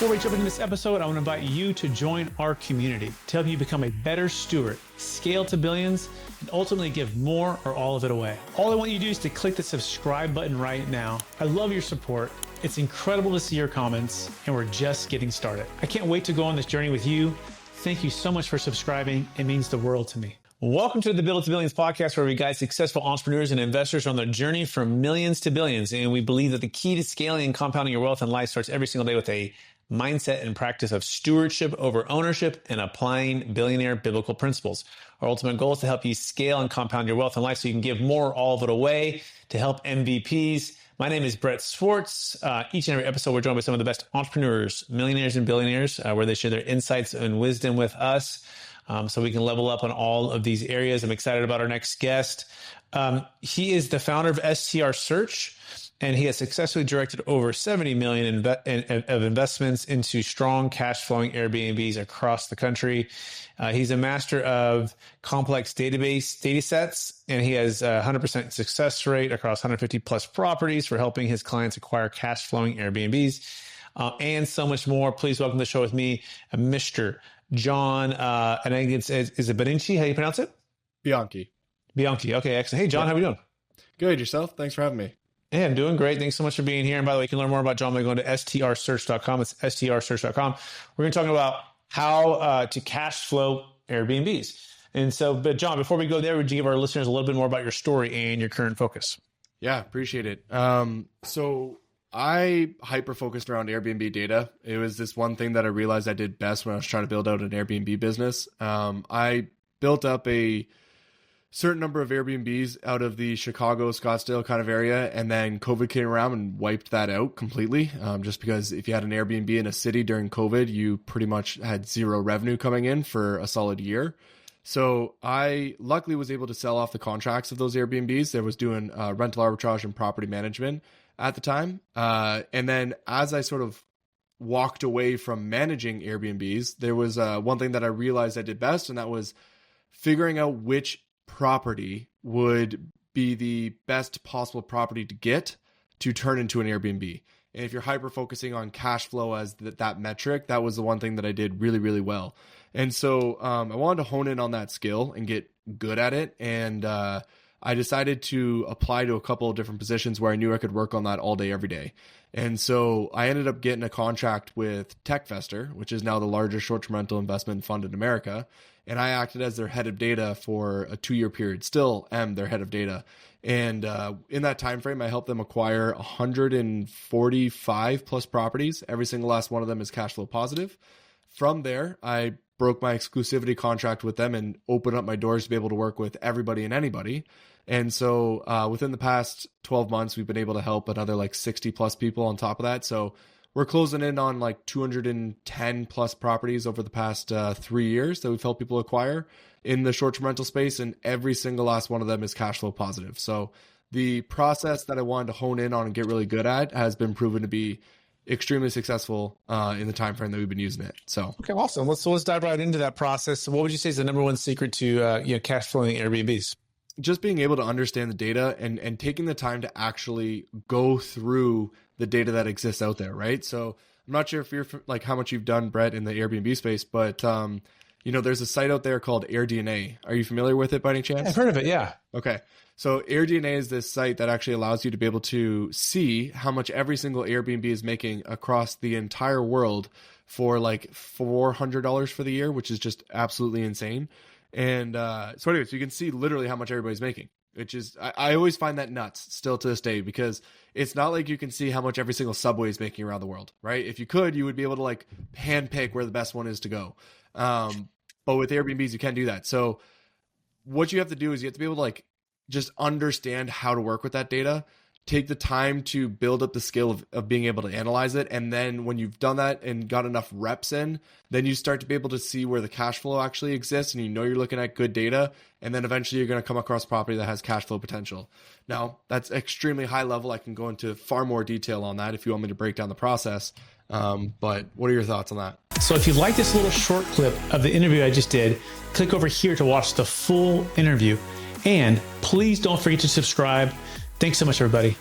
Before we jump into this episode, I want to invite you to join our community to help you become a better steward, scale to billions, and ultimately give more or all of it away. All I want you to do is to click the subscribe button right now. I love your support. It's incredible to see your comments, and we're just getting started. I can't wait to go on this journey with you. Thank you so much for subscribing. It means the world to me. Welcome to the Build to Billions podcast, where we guide successful entrepreneurs and investors on their journey from millions to billions. And we believe that the key to scaling and compounding your wealth and life starts every single day with a mindset and practice of stewardship over ownership and applying billionaire biblical principles. Our ultimate goal is to help you scale and compound your wealth and life so you can give more or all of it away to help MVPs. My name is Brett Swartz. Each and every episode, we're joined by some of the best entrepreneurs, millionaires, and billionaires, where they share their insights and wisdom with us. So we can level up on all of these areas. I'm excited about our next guest. He is the founder of STR Search, and he has successfully directed over 70 million of investments into strong cash flowing Airbnbs across the country. He's a master of complex data sets, and he has a 100% success rate across 150 plus properties for helping his clients acquire cash flowing Airbnbs, and so much more. Please welcome to the show with me, Mr. John, and I think is it Bianchi? How do you pronounce it? Bianchi. Okay, excellent. Hey, John, How are we doing? Good. Yourself? Thanks for having me. Hey, I'm doing great. Thanks so much for being here. And by the way, you can learn more about John by going to strsearch.com. It's strsearch.com. We're going to talk about how to cash flow Airbnbs. And so, but John, before we go there, would you give our listeners a little bit more about your story and your current focus? Yeah, appreciate it. So I hyper-focused around Airbnb data. It was this one thing that I realized I did best when I was trying to build out an Airbnb business. I built up a certain number of Airbnbs out of the Chicago, Scottsdale kind of area, and then COVID came around and wiped that out completely. Just because if you had an Airbnb in a city during COVID, you pretty much had zero revenue coming in for a solid year. So I luckily was able to sell off the contracts of those Airbnbs. There was doing rental arbitrage and property management at the time. And then as I sort of walked away from managing Airbnbs, there was one thing that I realized I did best, and that was figuring out which property would be the best possible property to get to turn into an Airbnb. And if you're hyper focusing on cash flow as that metric, that was the one thing that I did really, really well. And so I wanted to hone in on that skill and get good at it. And I decided to apply to a couple of different positions where I knew I could work on that all day, every day. And so I ended up getting a contract with TechVestor, which is now the largest short-term rental investment fund in America. And I acted as their head of data for a 2-year period, still am their head of data. And in that time frame, I helped them acquire 145 plus properties. Every single last one of them is cash flow positive. From there, I broke my exclusivity contract with them and opened up my doors to be able to work with everybody and anybody. And so within the past 12 months, we've been able to help another like 60 plus people on top of that. So we're closing in on like 210 plus properties over the past 3 years that we've helped people acquire in the short-term rental space. And every single last one of them is cash flow positive. So the process that I wanted to hone in on and get really good at has been proven to be extremely successful in the time frame that we've been using it. So okay, awesome. Let's dive right into that process. What would you say is the number one secret to cash flowing Airbnbs? Just being able to understand the data and taking the time to actually go through the data that exists out there, right? So I'm not sure if you're like how much you've done, Brett, in the Airbnb space, but there's a site out there called AirDNA. Are you familiar with it by any chance? I've heard of it, yeah. Okay. So AirDNA is this site that actually allows you to be able to see how much every single Airbnb is making across the entire world for like $400 for the year, which is just absolutely insane. And so anyway, so you can see literally how much everybody's making, which is, I always find that nuts still to this day, because it's not like you can see how much every single subway is making around the world, right? If you could, you would be able to like handpick where the best one is to go. But with Airbnbs, you can't do that. So what you have to do is you have to be able to like just understand how to work with that data, take the time to build up the skill of being able to analyze it. And then when you've done that and got enough reps in, then you start to be able to see where the cash flow actually exists, and you're looking at good data. And then eventually you're going to come across property that has cash flow potential. Now, that's extremely high level. I can go into far more detail on that if you want me to break down the process. But what are your thoughts on that? So if you like this little short clip of the interview I just did, click over here to watch the full interview. And please don't forget to subscribe. Thanks so much, everybody.